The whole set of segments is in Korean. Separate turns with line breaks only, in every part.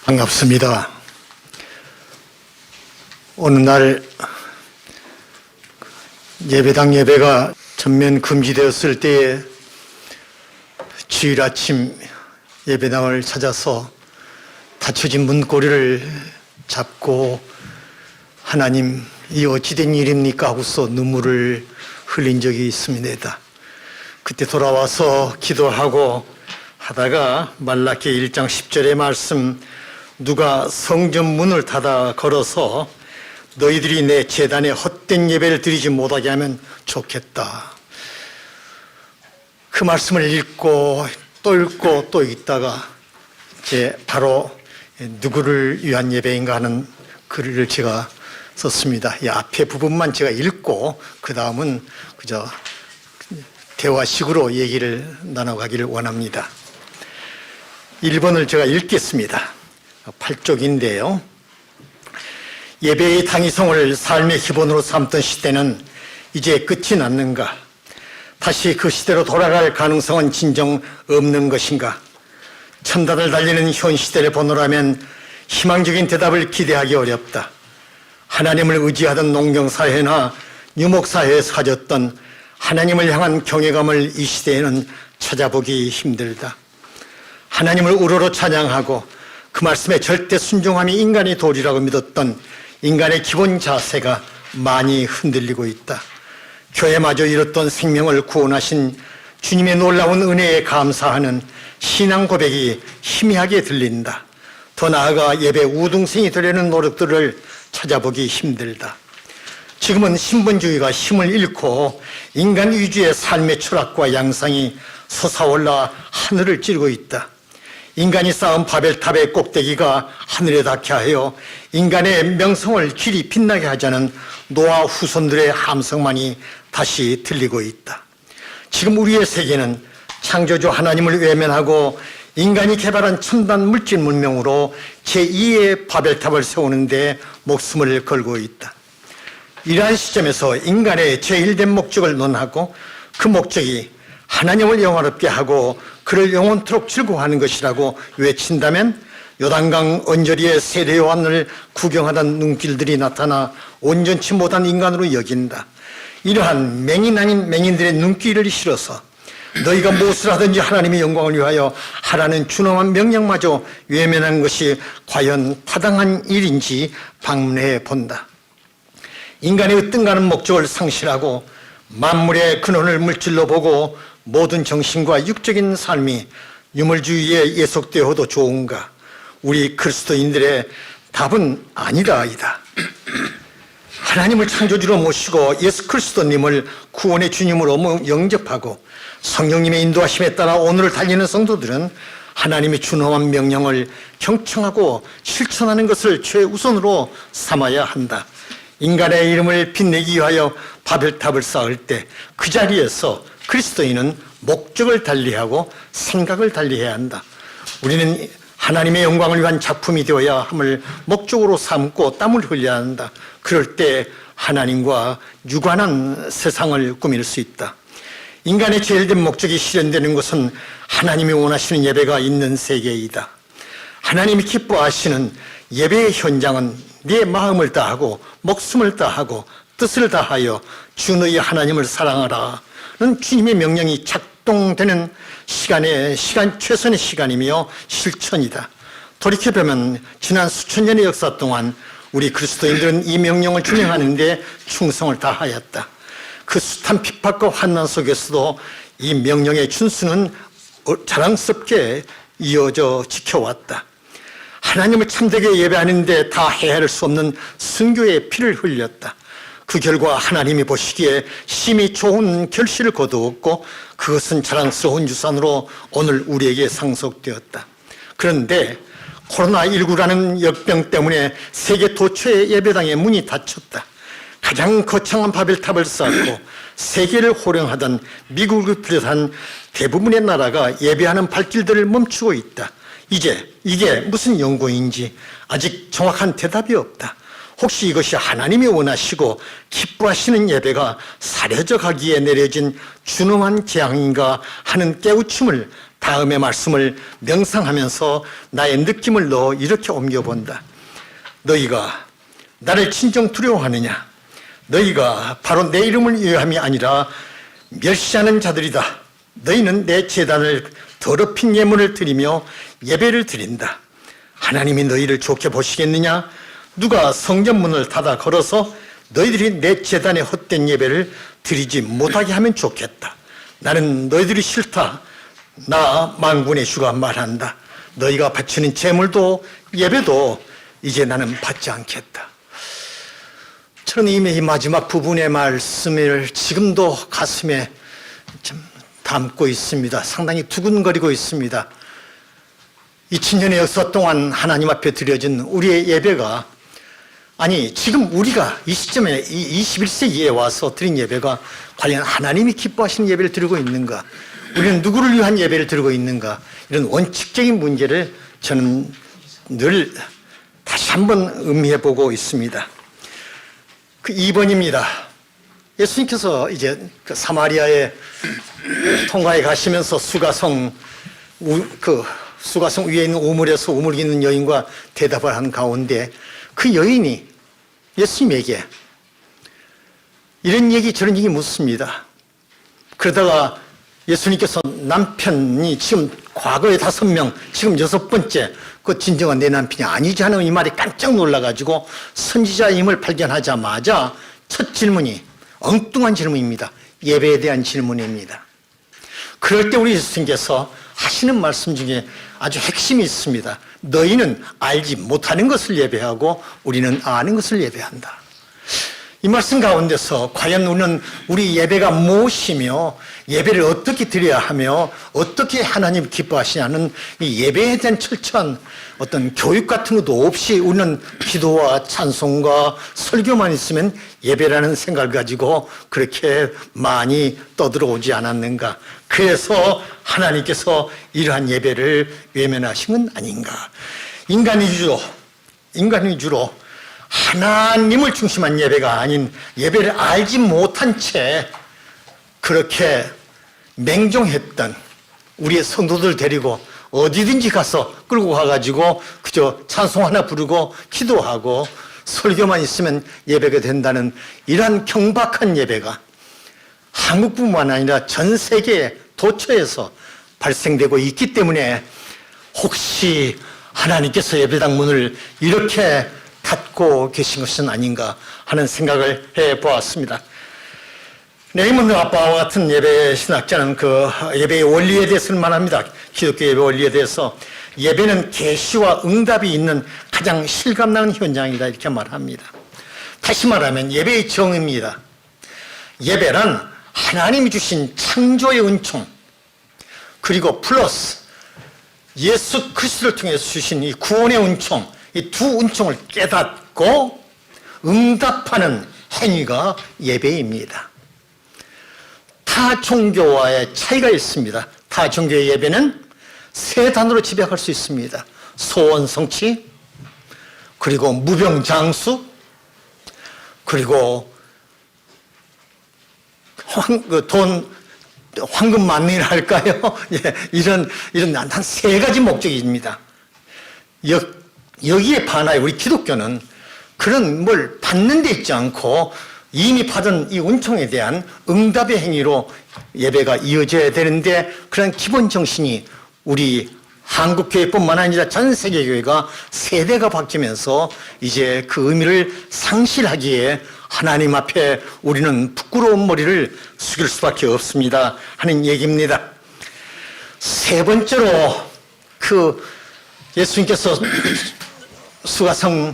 반갑습니다. 어느 날 예배당 예배가 전면 금지되었을 때에 주일 아침 예배당을 찾아서 닫혀진 문고리를 잡고 하나님, 이 어찌된 일입니까 하고서 눈물을 흘린 적이 있습니다. 그때 돌아와서 기도하고 하다가 말라기 1장 10절의 말씀, 누가 성전 문을 닫아 걸어서 너희들이 내 제단에 헛된 예배를 드리지 못하게 하면 좋겠다. 그 말씀을 읽고 또 읽다가 이제 바로 누구를 위한 예배인가 하는 글을 제가 썼습니다. 이 앞에 부분만 제가 읽고 그 다음은 그저 대화식으로 얘기를 나눠가기를 원합니다. 1번을 제가 읽겠습니다. 8쪽인데요. 예배의 당위성을 삶의 기본으로 삼던 시대는 이제 끝이 났는가? 다시 그 시대로 돌아갈 가능성은 진정 없는 것인가? 천단을 달리는 현 시대를 보노라면 희망적인 대답을 기대하기 어렵다. 하나님을 의지하던 농경사회나 유목사회에서 가졌던 하나님을 향한 경외감을 이 시대에는 찾아보기 힘들다. 하나님을 우러러 찬양하고 그 말씀에 절대 순종함이 인간의 도리라고 믿었던 인간의 기본 자세가 많이 흔들리고 있다. 교회마저 잃었던 생명을 구원하신 주님의 놀라운 은혜에 감사하는 신앙 고백이 희미하게 들린다. 더 나아가 예배 우등생이 되려는 노력들을 찾아보기 힘들다. 지금은 신분주의가 힘을 잃고 인간 위주의 삶의 철학과 양상이 솟아올라 하늘을 찌르고 있다. 인간이 쌓은 바벨탑의 꼭대기가 하늘에 닿게 하여 인간의 명성을 길이 빛나게 하자는 노아 후손들의 함성만이 다시 들리고 있다. 지금 우리의 세계는 창조주 하나님을 외면하고 인간이 개발한 첨단 물질 문명으로 제2의 바벨탑을 세우는데 목숨을 걸고 있다. 이러한 시점에서 인간의 제1된 목적을 논하고 그 목적이 하나님을 영화롭게 하고 그를 영원토록 즐거워하는 것이라고 외친다면 요단강 언저리의 세례 요한을 구경하던 눈길들이 나타나 온전치 못한 인간으로 여긴다. 이러한 맹인 아닌 맹인들의 눈길을 실어서 너희가 무엇을 하든지 하나님의 영광을 위하여 하라는 준엄한 명령마저 외면한 것이 과연 타당한 일인지 방문해 본다. 인간의 으뜸가는 목적을 상실하고 만물의 근원을 물질로 보고 모든 정신과 육적인 삶이 유물주의에 예속되어도 좋은가? 우리 그리스도인들의 답은 아니다이다. 하나님을 창조주로 모시고 예수 그리스도님을 구원의 주님으로 영접하고 성령님의 인도하심에 따라 오늘을 달리는 성도들은 하나님의 준엄한 명령을 경청하고 실천하는 것을 최우선으로 삼아야 한다. 인간의 이름을 빛내기 위하여 바벨탑을 쌓을 때 그 자리에서 그리스도인은 목적을 달리하고 생각을 달리해야 한다. 우리는 하나님의 영광을 위한 작품이 되어야 함을 목적으로 삼고 땀을 흘려야 한다. 그럴 때 하나님과 유관한 세상을 꾸밀 수 있다. 인간의 제일된 목적이 실현되는 것은 하나님이 원하시는 예배가 있는 세계이다. 하나님이 기뻐하시는 예배의 현장은 네 마음을 다하고 목숨을 다하고 뜻을 다하여 주 너희 하나님을 사랑하라는 주님의 명령이 작동되는 시간 최선의 시간이며 실천이다. 돌이켜보면 지난 수천 년의 역사 동안 우리 그리스도인들은 이 명령을 준행하는 데 충성을 다하였다. 그 숱한 핍박과 환난 속에서도 이 명령의 준수는 자랑스럽게 이어져 지켜왔다. 하나님을 참되게 예배하는데 다 헤아릴 수 없는 순교의 피를 흘렸다. 그 결과 하나님이 보시기에 심히 좋은 결실을 거두었고 그것은 자랑스러운 유산으로 오늘 우리에게 상속되었다. 그런데 코로나19라는 역병 때문에 세계 도처의 예배당의 문이 닫혔다. 가장 거창한 바벨탑을 쌓고 세계를 호령하던 미국을 비롯한 대부분의 나라가 예배하는 발길들을 멈추고 있다. 이제 이게 무슨 연고인지 아직 정확한 대답이 없다. 혹시 이것이 하나님이 원하시고 기뻐하시는 예배가 사려져 가기에 내려진 준엄한 재앙인가 하는 깨우침을 다음의 말씀을 명상하면서 나의 느낌을 넣어 이렇게 옮겨본다. 너희가 나를 진정 두려워하느냐? 너희가 바로 내 이름을 위함이 아니라 멸시하는 자들이다. 너희는 내 제단을 더럽힌 예물을 드리며 예배를 드린다. 하나님이 너희를 좋게 보시겠느냐? 누가 성전문을 닫아 걸어서 너희들이 내 제단에 헛된 예배를 드리지 못하게 하면 좋겠다. 나는 너희들이 싫다. 나 만군의 주가 말한다. 너희가 바치는 제물도 예배도 이제 나는 받지 않겠다. 저는 이미 이 마지막 부분의 말씀을 지금도 가슴에 좀 담고 있습니다. 상당히 두근거리고 있습니다. 2000년의 역사 동안 하나님 앞에 드려진 우리의 예배가, 아니 지금 우리가 이 시점에 이 21세기에 와서 드린 예배가 과연 하나님이 기뻐하시는 예배를 드리고 있는가, 우리는 누구를 위한 예배를 드리고 있는가, 이런 원칙적인 문제를 저는 늘 다시 한번 음미해 보고 있습니다. 그 2번입니다. 예수님께서 이제 그 사마리아에 통과해 가시면서 수가성 위에 있는 우물에서 우물기는 여인과 대답을 한 가운데 그 여인이 예수님에게 이런 얘기 저런 얘기 묻습니다. 그러다가 예수님께서 남편이 지금 과거에 5명, 지금 6번째, 그 진정한 내 남편이 아니지 하는 이 말에 깜짝 놀라가지고 선지자임을 발견하자마자 첫 질문이 엉뚱한 질문입니다. 예배에 대한 질문입니다. 그럴 때 우리 예수님께서 하시는 말씀 중에 아주 핵심이 있습니다. 너희는 알지 못하는 것을 예배하고 우리는 아는 것을 예배한다. 이 말씀 가운데서 과연 우리는 우리 예배가 무엇이며 예배를 어떻게 드려야 하며 어떻게 하나님 기뻐하시냐는 이 예배에 대한 철저한 어떤 교육 같은 것도 없이 우리는 기도와 찬송과 설교만 있으면 예배라는 생각을 가지고 그렇게 많이 떠들어오지 않았는가. 그래서 하나님께서 이러한 예배를 외면하신 건 아닌가. 인간 위주로 하나님을 중심한 예배가 아닌 예배를 알지 못한 채 그렇게 맹종했던 우리의 성도들 데리고 어디든지 가서 끌고 가가지고 그저 찬송 하나 부르고 기도하고 설교만 있으면 예배가 된다는 이러한 경박한 예배가 한국뿐만 아니라 전 세계 도처에서 발생되고 있기 때문에 혹시 하나님께서 예배당 문을 이렇게 닫고 계신 것은 아닌가 하는 생각을 해보았습니다. 레이먼드 아빠와 같은 예배 신학자는 그 예배의 원리에 대해서는 말합니다. 기독교 예배 원리에 대해서 예배는 계시와 응답이 있는 가장 실감나는 현장이다 이렇게 말합니다. 다시 말하면 예배의 정의입니다. 예배란 하나님이 주신 창조의 은총 그리고 플러스 예수 그리스도를 통해서 주신 이 구원의 은총, 이 두 은총을 깨닫고 응답하는 행위가 예배입니다. 타 종교와의 차이가 있습니다. 타 종교의 예배는 세 단어로 집약할 수 있습니다. 소원 성취, 그리고 무병장수, 그리고 황금 만리를 할까요? 예, 이런 한 세 가지 목적입니다. 여기에 반하여 우리 기독교는 그런 뭘 받는 데 있지 않고 이미 받은 이 은총에 대한 응답의 행위로 예배가 이어져야 되는데 그런 기본 정신이 우리 한국교회뿐만 아니라 전 세계교회가 세대가 바뀌면서 이제 그 의미를 상실하기에 하나님 앞에 우리는 부끄러운 머리를 숙일 수밖에 없습니다 하는 얘기입니다. 세 번째로 그 예수님께서 수가성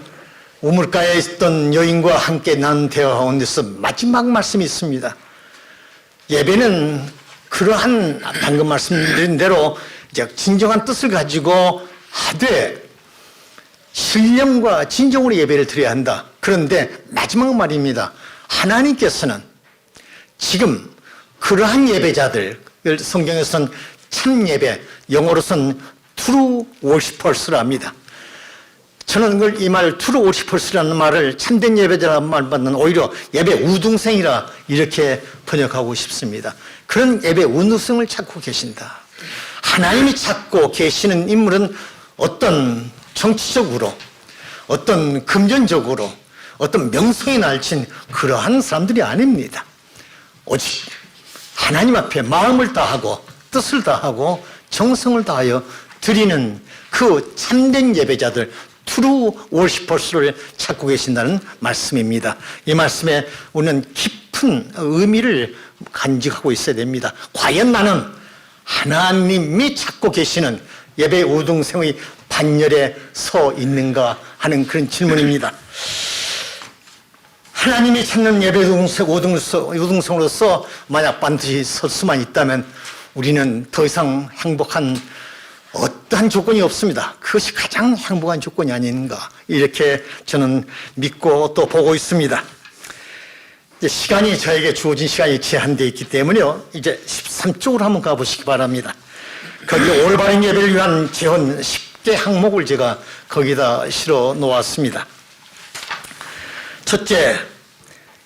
우물가에 있던 여인과 함께 나눈 대화 가운데서 마지막 말씀이 있습니다. 예배는 그러한 방금 말씀드린 대로 이제 진정한 뜻을 가지고 하되 신령과 진정으로 예배를 드려야 한다. 그런데 마지막 말입니다. 하나님께서는 지금 그러한 예배자들, 성경에서는 참 예배, 영어로서는 true worshipers라 합니다. 저는 이 말 true worshipers라는 말을 참된 예배자라는 말보다는 오히려 예배 우등생이라 이렇게 번역하고 싶습니다. 그런 예배 우등생을 찾고 계신다. 하나님이 찾고 계시는 인물은 어떤 정치적으로, 어떤 금전적으로, 어떤 명성이 날친 그러한 사람들이 아닙니다. 오직 하나님 앞에 마음을 다하고 뜻을 다하고 정성을 다하여 드리는 그 참된 예배자들, 트루 워시퍼스를 찾고 계신다는 말씀입니다. 이 말씀에 우리는 깊은 의미를 간직하고 있어야 됩니다. 과연 나는 하나님이 찾고 계시는 예배 우등성의 반열에 서 있는가 하는 그런 질문입니다. 하나님이 찾는 예배 우등성으로서 만약 반드시 설 수만 있다면 우리는 더 이상 행복한 어떠한 조건이 없습니다. 그것이 가장 행복한 조건이 아닌가, 이렇게 저는 믿고 또 보고 있습니다. 이제 시간이, 저에게 주어진 시간이 제한되어 있기 때문에요, 이제 13쪽으로 한번 가보시기 바랍니다. 거기 올바른 예배를 위한 재원 10개 항목을 제가 거기다 실어 놓았습니다. 첫째,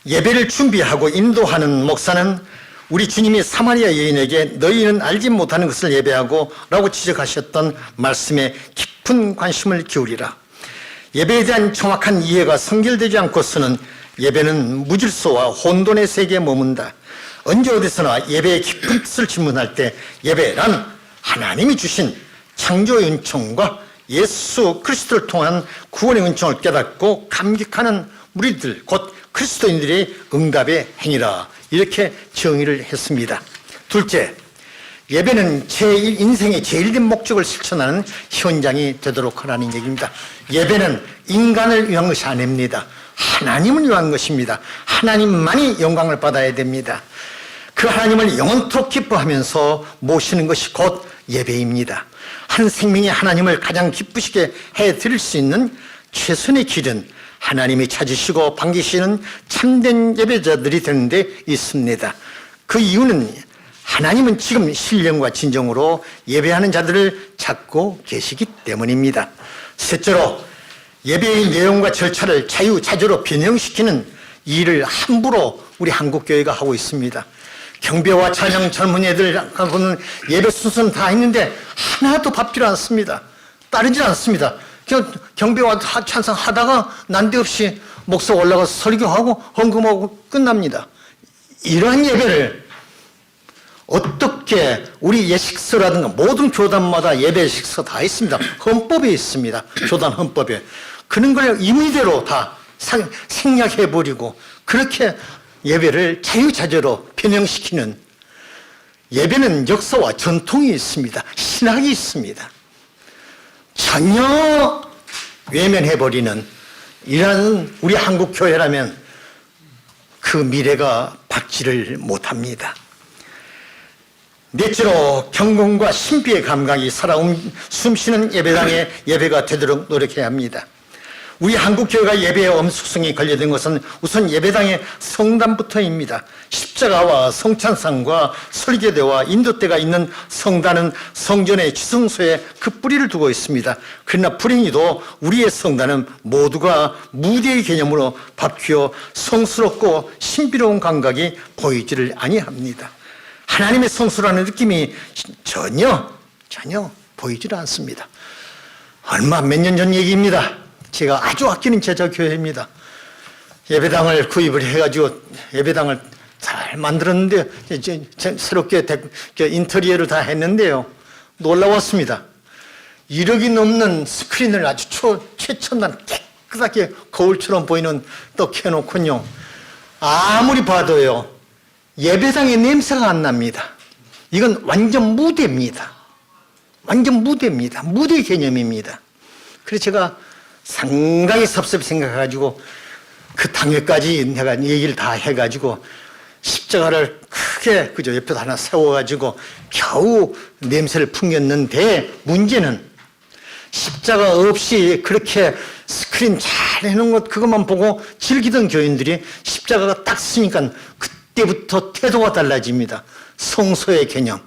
예배를 준비하고 인도하는 목사는 우리 주님이 사마리아 여인에게 너희는 알지 못하는 것을 예배하고 라고 지적하셨던 말씀에 깊은 관심을 기울이라. 예배에 대한 정확한 이해가 성결되지 않고서는 예배는 무질서와 혼돈의 세계에 머문다. 언제 어디서나 예배의 깊은 뜻을 질문할 때 예배란 하나님이 주신 창조의 은총과 예수 그리스도를 통한 구원의 은총을 깨닫고 감격하는 무리들, 곧 그리스도인들의 응답의 행위라, 이렇게 정의를 했습니다. 둘째, 예배는 인생의 제일된 목적을 실천하는 현장이 되도록 하라는 얘기입니다. 예배는 인간을 위한 것이 아닙니다. 하나님을 위한 것입니다. 하나님만이 영광을 받아야 됩니다. 그 하나님을 영원토록 기뻐하면서 모시는 것이 곧 예배입니다. 한 생명이 하나님을 가장 기쁘시게 해드릴 수 있는 최선의 길은 하나님이 찾으시고 반기시는 참된 예배자들이 되는 데 있습니다. 그 이유는 하나님은 지금 신령과 진정으로 예배하는 자들을 찾고 계시기 때문입니다. 셋째로, 예배의 내용과 절차를 자유자재로 변형시키는 일을 함부로 우리 한국교회가 하고 있습니다. 경배와 찬양, 젊은 애들하고는 예배 순서는 다 있는데 하나도 밟지 않습니다. 따르지 않습니다. 경배와 찬양 하다가 난데없이 목사 올라가서 설교하고 헌금하고 끝납니다. 이러한 예배를 어떻게, 우리 예식서라든가 모든 교단마다 예배 예식서 다 있습니다. 헌법에 있습니다. 교단 헌법에. 그런 걸 임의대로 다 생략해버리고 그렇게 예배를 자유자재로 변형시키는, 예배는 역사와 전통이 있습니다. 신학이 있습니다. 전혀 외면해버리는 이러한 우리 한국교회라면 그 미래가 밝지를 못합니다. 넷째로, 경건과 신비의 감각이 살아 숨쉬는 예배당의 예배가 되도록 노력해야 합니다. 우리 한국교회가 예배의 엄숙성이 걸려든 것은 우선 예배당의 성단부터입니다. 십자가와 성찬상과 설교대와 인도대가 있는 성단은 성전의 지성소에 그 뿌리를 두고 있습니다. 그러나 불행히도 우리의 성단은 모두가 무대의 개념으로 바뀌어 성스럽고 신비로운 감각이 보이지를 아니합니다. 하나님의 성수라는 느낌이 전혀 보이질 않습니다. 몇 년 전 얘기입니다. 제가 아주 아끼는 제자 교회입니다. 예배당을 구입을 해가지고 예배당을 잘 만들었는데, 새롭게 인테리어를 다 했는데요, 놀라웠습니다. 1억이 넘는 스크린을 아주 최첨단 깨끗하게 거울처럼 보이는 떡 해놓군요. 아무리 봐도요, 예배당의 냄새가 안 납니다. 이건 완전 무대입니다. 완전 무대입니다. 무대 개념입니다. 그래서 제가 상당히 섭섭히 생각해가지고 그 당일까지 내가 얘기를 다 해가지고 십자가를 크게 옆에다 하나 세워가지고 겨우 냄새를 풍겼는데, 문제는 십자가 없이 그렇게 스크린 잘 해놓은 것 그것만 보고 즐기던 교인들이 십자가가 딱 쓰니까 그때부터 태도가 달라집니다. 성소의 개념,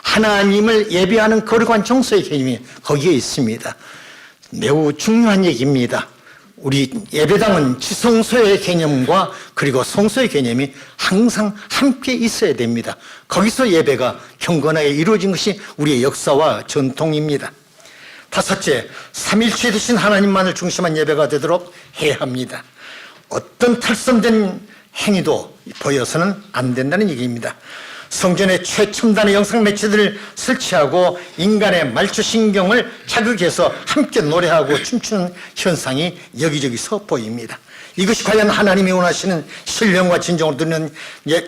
하나님을 예배하는 거룩한 정서의 개념이 거기에 있습니다. 매우 중요한 얘기입니다. 우리 예배당은 지성소의 개념과 그리고 성소의 개념이 항상 함께 있어야 됩니다. 거기서 예배가 경건하게 이루어진 것이 우리의 역사와 전통입니다. 다섯째, 삼일체 되신 하나님만을 중심한 예배가 되도록 해야 합니다. 어떤 탈선된 행위도 보여서는 안 된다는 얘기입니다. 성전에 최첨단의 영상 매체들을 설치하고 인간의 말초신경을 자극해서 함께 노래하고 춤추는 현상이 여기저기서 보입니다. 이것이 과연 하나님이 원하시는 신령과 진정으로 드리는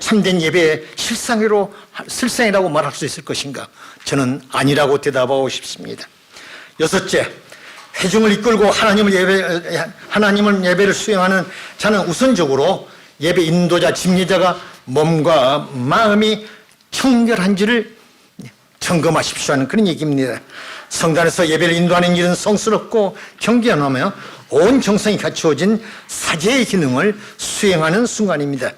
참된 예배의 실상이라고 말할 수 있을 것인가? 저는 아니라고 대답하고 싶습니다. 여섯째, 회중을 이끌고 하나님을 예배를 수행하는 자는 우선적으로 예배 인도자, 집례자가 몸과 마음이 청결한지를 점검하십시오 하는 그런 얘기입니다. 성단에서 예배를 인도하는 일은 성스럽고 경건하며 온 정성이 갖추어진 사제의 기능을 수행하는 순간입니다.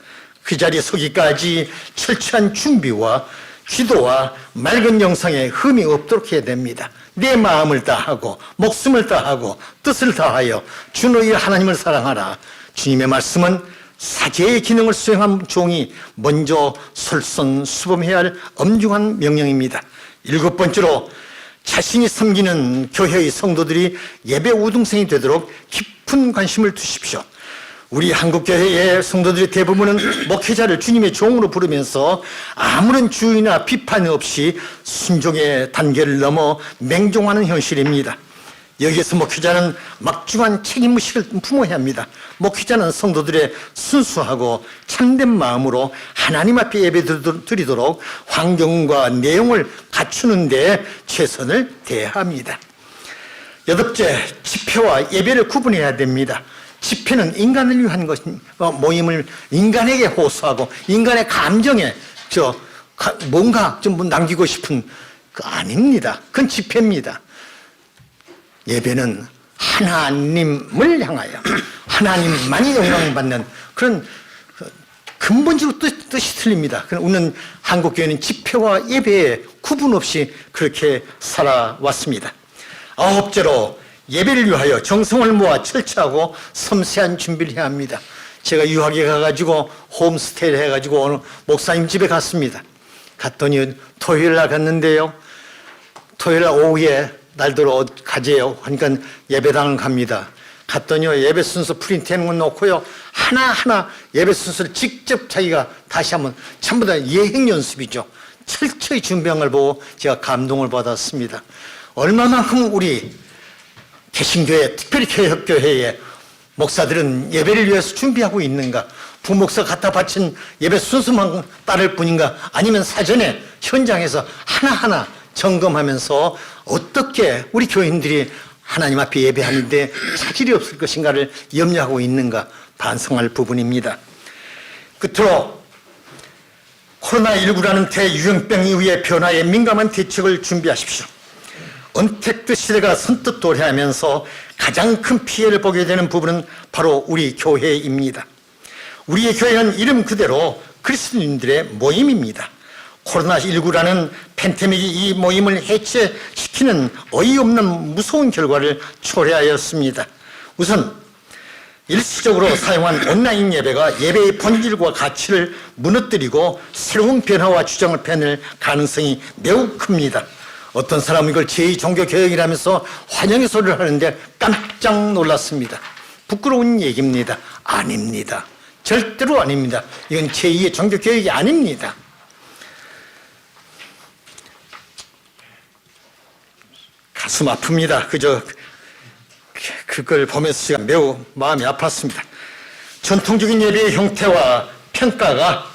그 자리에 서기까지 철저한 준비와 기도와 맑은 영상에 흠이 없도록 해야 됩니다. 내 마음을 다하고 목숨을 다하고 뜻을 다하여 주 너희 하나님을 사랑하라. 주님의 말씀은 사제의 기능을 수행한 종이 먼저 솔선수범해야 할 엄중한 명령입니다. 일곱 번째로 자신이 섬기는 교회의 성도들이 예배 우등생이 되도록 깊은 관심을 두십시오. 우리 한국교회의 성도들의 대부분은 목회자를 주님의 종으로 부르면서 아무런 주의나 비판 없이 순종의 단계를 넘어 맹종하는 현실입니다. 여기에서 목회자는 막중한 책임의식을 품어야 합니다. 목회자는 성도들의 순수하고 참된 마음으로 하나님 앞에 예배드리도록 환경과 내용을 갖추는 데 최선을 다해야 합니다. 여덟째, 집회와 예배를 구분해야 됩니다. 집회는 인간을 위한 모임을 인간에게 호소하고 인간의 감정에 뭔가 좀 남기고 싶은 그 아닙니다. 그건 집회입니다. 예배는 하나님을 향하여 하나님만이 영광받는 그런 근본적으로 뜻이 틀립니다. 우리는 한국교회는 집회와 예배에 구분 없이 그렇게 살아왔습니다. 아홉째로 예배를 위하여 정성을 모아 철저하고 섬세한 준비를 해야 합니다. 제가 유학에 가가지고 홈스테이를 해가지고 어느 목사님 집에 갔습니다. 갔더니 토요일 날 갔는데요. 토요일 날 오후에 날들어 가재요. 그러니까 예배당을 갑니다. 갔더니요, 예배 순서 프린트해놓은 건 놓고요, 하나하나 예배 순서를 직접 자기가 다시 한번 전부 다 예행 연습이죠. 철저히 준비한 걸 보고 제가 감동을 받았습니다. 얼마만큼 우리 개신교회, 특별히 개혁교회의 목사들은 예배를 위해서 준비하고 있는가? 부목사 갖다 바친 예배 순서만 따를 뿐인가? 아니면 사전에 현장에서 하나하나 점검하면서 어떻게 우리 교인들이 하나님 앞에 예배하는데 차질이 없을 것인가를 염려하고 있는가 반성할 부분입니다. 끝으로 코로나19라는 대유행병 이후의 변화에 민감한 대책을 준비하십시오. 언택트 시대가 선뜻 도래하면서 가장 큰 피해를 보게 되는 부분은 바로 우리 교회입니다. 우리의 교회는 이름 그대로 그리스도인들의 모임입니다. 코로나19라는 팬데믹이 이 모임을 해체시키는 어이없는 무서운 결과를 초래하였습니다. 우선 일시적으로 사용한 온라인 예배가 예배의 본질과 가치를 무너뜨리고 새로운 변화와 주장을 펴낼 가능성이 매우 큽니다. 어떤 사람은 이걸 제2종교개혁이라면서 환영의 소리를 하는데 깜짝 놀랐습니다. 부끄러운 얘기입니다. 아닙니다. 절대로 아닙니다. 이건 제2의 종교개혁이 아닙니다. 가슴 아픕니다. 그걸 보면서 제가 매우 마음이 아팠습니다. 전통적인 예배의 형태와 평가가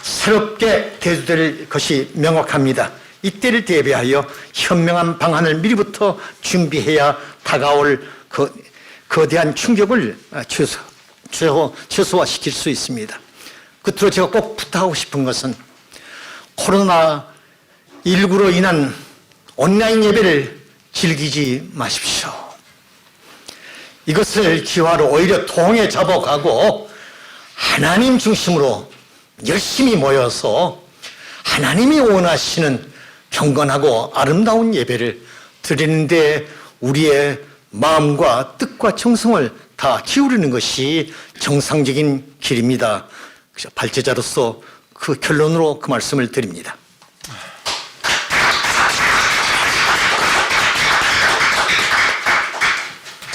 새롭게 대두될 것이 명확합니다. 이때를 대비하여 현명한 방안을 미리부터 준비해야 다가올 거대한 충격을 최소화시킬 수 있습니다. 끝으로 제가 꼭 부탁하고 싶은 것은 코로나19로 인한 온라인 예배를 즐기지 마십시오. 이것을 기화로 오히려 통에 잡아가고 하나님 중심으로 열심히 모여서 하나님이 원하시는 경건하고 아름다운 예배를 드리는데 우리의 마음과 뜻과 정성을 다 기울이는 것이 정상적인 길입니다. 발제자로서 그 결론으로 그 말씀을 드립니다.